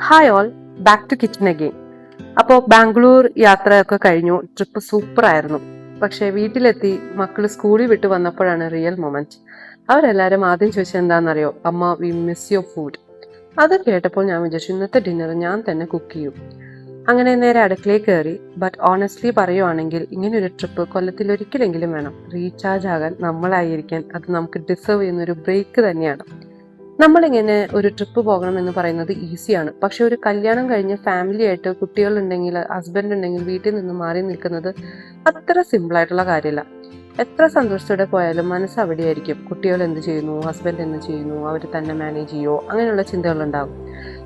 Hi all, back to kitchen again. അപ്പോൾ ബാംഗ്ലൂർ യാത്രയൊക്കെ കഴിഞ്ഞു. ട്രിപ്പ് സൂപ്പർ ആയിരുന്നു. പക്ഷേ വീട്ടിലെത്തി മക്കൾ സ്കൂളിൽ വിട്ട് വന്നപ്പോഴാണ് റിയൽ മൊമെന്റ്. അവരെല്ലാവരും ആദ്യം ചോദിച്ചത് എന്താണെന്നറിയോ? അമ്മ, വി മിസ് യുവർ ഫുഡ്. അത് കേട്ടപ്പോൾ ഞാൻ വിചാരിച്ചു ഇന്നത്തെ ഡിന്നർ ഞാൻ തന്നെ കുക്ക് ചെയ്യും. അങ്ങനെ നേരെ അടുക്കളയിൽ കയറി. ബട്ട് ഓണസ്റ്റ്ലി പറയുവാണെങ്കിൽ ഇങ്ങനെ ഒരു ട്രിപ്പ് കൊല്ലത്തിൽ ഒരിക്കലെങ്കിലും വേണം. റീചാർജ് ആകാൻ, നമ്മളായിരിക്കാൻ അത് നമുക്ക് ഡിസേർവ് ചെയ്യുന്ന ഒരു ബ്രേക്ക് തന്നെയാണ്. നമ്മളിങ്ങനെ ഒരു ട്രിപ്പ് പോകണം എന്ന് പറയുന്നത് ഈസിയാണ്. പക്ഷെ ഒരു കല്യാണം കഴിഞ്ഞ് ഫാമിലി ആയിട്ട് കുട്ടികളുണ്ടെങ്കിൽ, ഹസ്ബൻഡ് ഉണ്ടെങ്കിൽ വീട്ടിൽ നിന്ന് മാറി നിൽക്കുന്നത് അത്ര സിമ്പിൾ ആയിട്ടുള്ള കാര്യമല്ല. എത്ര സന്തോഷത്തോടെ പോയാലും മനസ്സ് അവിടെയായിരിക്കും. കുട്ടികൾ എന്ത് ചെയ്യുന്നു, ഹസ്ബൻഡ് എന്ത് ചെയ്യുന്നു, അവർ തന്നെ മാനേജ് ചെയ്യുമോ, അങ്ങനെയുള്ള ചിന്തകളുണ്ടാകും.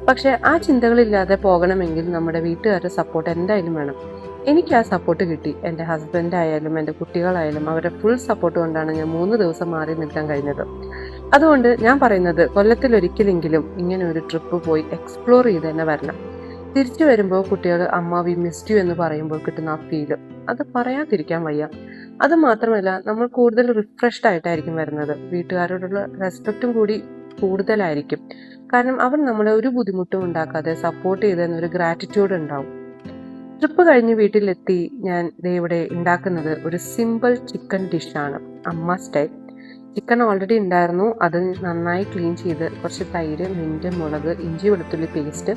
പക്ഷെ ആ ചിന്തകളില്ലാതെ പോകണമെങ്കിൽ നമ്മുടെ വീട്ടുകാരുടെ സപ്പോർട്ട് എന്തായാലും വേണം. എനിക്ക് ആ സപ്പോർട്ട് കിട്ടി. എൻ്റെ ഹസ്ബൻഡ് ആയാലും എൻ്റെ കുട്ടികളായാലും അവരുടെ ഫുൾ സപ്പോർട്ട് കൊണ്ടാണ് ഞാൻ 3 ദിവസം മാറി നിൽക്കാൻ കഴിഞ്ഞത്. അതുകൊണ്ട് ഞാൻ പറയുന്നത് കൊല്ലത്തിൽ ഒരിക്കലെങ്കിലും ഇങ്ങനെ ഒരു ട്രിപ്പ് പോയി എക്സ്പ്ലോർ ചെയ്ത് തന്നെ വരണം. തിരിച്ചു വരുമ്പോൾ കുട്ടികൾ അമ്മ വി മിസ്ഡ് യു എന്ന് പറയുമ്പോൾ കിട്ടുന്ന ആ ഫീല് അത് പറയാതിരിക്കാൻ വയ്യ. അത് മാത്രമല്ല, നമ്മൾ കൂടുതൽ റിഫ്രഷ്ഡ് ആയിട്ടായിരിക്കും വരുന്നത്. വീട്ടുകാരോടുള്ള റെസ്പെക്റ്റും കൂടി കൂടുതലായിരിക്കും. കാരണം അവർ നമ്മളെ ഒരു ബുദ്ധിമുട്ടും ഉണ്ടാക്കാതെ സപ്പോർട്ട് ചെയ്തെന്നൊരു ഗ്രാറ്റിറ്റ്യൂഡ് ഉണ്ടാവും. ട്രിപ്പ് കഴിഞ്ഞ് വീട്ടിലെത്തി ഞാൻ ഇവിടെ ഉണ്ടാക്കുന്നത് ഒരു സിമ്പിൾ ചിക്കൻ ഡിഷാണ്, അമ്മ സ്റ്റൈൽ. ചിക്കൻ ഓൾറെഡി ഉണ്ടായിരുന്നു. അത് നന്നായി ക്ലീൻ ചെയ്ത് കുറച്ച് തൈര്, മിൻറ്റ്, മുളക്, ഇഞ്ചി വെളുത്തുള്ളി പേസ്റ്റ്,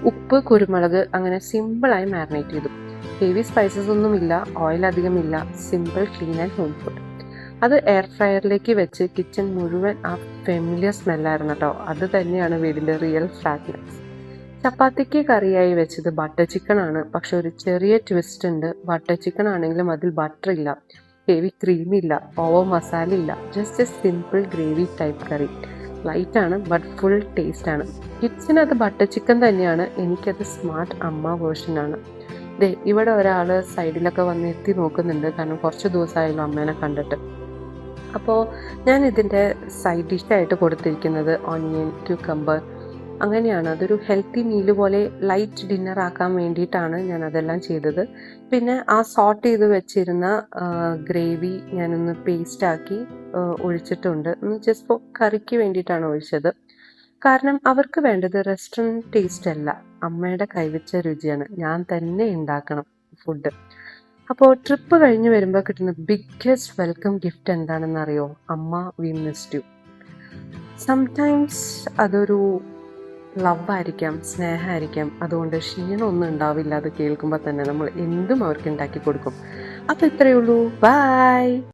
ഉപ്പ്, കുരുമുളക് അങ്ങനെ സിമ്പിളായി മാരിനേറ്റ് ചെയ്തു. ഹെവി സ്പൈസസ് ഒന്നുമില്ല, ഓയിൽ അധികമില്ല, simple clean and home food. അത് എയർ ഫ്രയറിലേക്ക് വെച്ച് കിച്ചൺ മുഴുവൻ ആ ഫെമിലിയർ സ്മെല്ലായിരുന്നു കേട്ടോ. അത് തന്നെയാണ് വീടിൻ്റെ റിയൽ ഫ്രാഗ്നൻസ്. ചപ്പാത്തിക്ക് കറിയായി വെച്ചത് ബട്ടർ ചിക്കൻ ആണ്. പക്ഷെ ഒരു ചെറിയ ട്വിസ്റ്റ് ഉണ്ട്. ബട്ടർ ചിക്കൻ ആണെങ്കിലും അതിൽ ബട്ടർ ഇല്ല, ഹെവി ക്രീം ഇല്ല, ഓവർ മസാല ഇല്ല. Just A simple gravy type curry. Light ആണ് ബട്ട് ഫുൾ ടേസ്റ്റ് ആണ്. കിച്ചനത് ബട്ടർ ചിക്കൻ തന്നെയാണ്. എനിക്കത് സ്മാർട്ട് അമ്മ വേർഷനാണ്. ഇവിടെ ഒരാൾ സൈഡിലൊക്കെ വന്ന് എത്തി നോക്കുന്നുണ്ട്. കാരണം കുറച്ച് ദിവസമായല്ലോ അമ്മേനെ കണ്ടിട്ട്. അപ്പോൾ ഞാൻ ഇതിൻ്റെ സൈഡ് ഡിഷായിട്ട് കൊടുത്തിരിക്കുന്നത് ഓണിയൻ, ക്യൂക്കമ്പർ, അങ്ങനെയാണ്. അതൊരു ഹെൽത്തി മീൽ പോലെ ലൈറ്റ് ഡിന്നർ ആക്കാൻ വേണ്ടിയിട്ടാണ് ഞാൻ അതെല്ലാം ചെയ്തത്. പിന്നെ ആ സോട്ട് ചെയ്ത് വെച്ചിരുന്ന ഗ്രേവി ഞാനൊന്ന് പേസ്റ്റാക്കി ഒഴിച്ചിട്ടുണ്ട്. ജസ്റ്റ് ഫോർ കറിക്ക് വേണ്ടിയിട്ടാണ് ഒഴിച്ചത്. കാരണം അവർക്ക് വേണ്ടത് റെസ്റ്റോറൻറ്റ് ടേസ്റ്റ് അല്ല, അമ്മയുടെ കൈവച്ച രുചിയാണ്. ഞാൻ തന്നെ ഉണ്ടാക്കണം ഫുഡ്. അപ്പോൾ ട്രിപ്പ് കഴിഞ്ഞ് വരുമ്പോൾ കിട്ടുന്ന ബിഗ്ഗസ്റ്റ് വെൽക്കം ഗിഫ്റ്റ് എന്താണെന്ന് അറിയോ? അമ്മ വി മിസ്ഡ് യു. സംടൈംസ് അതൊരു ലവ് ആയിരിക്കാം, സ്നേഹമായിരിക്കാം. അതുകൊണ്ട് ക്ഷീണമൊന്നും ഉണ്ടാവില്ല. അത് കേൾക്കുമ്പോൾ തന്നെ നമ്മൾ എന്തും അവർക്ക് ഉണ്ടാക്കി കൊടുക്കും. അപ്പോൾ ഇത്രയേ ഉള്ളൂ. ബൈ.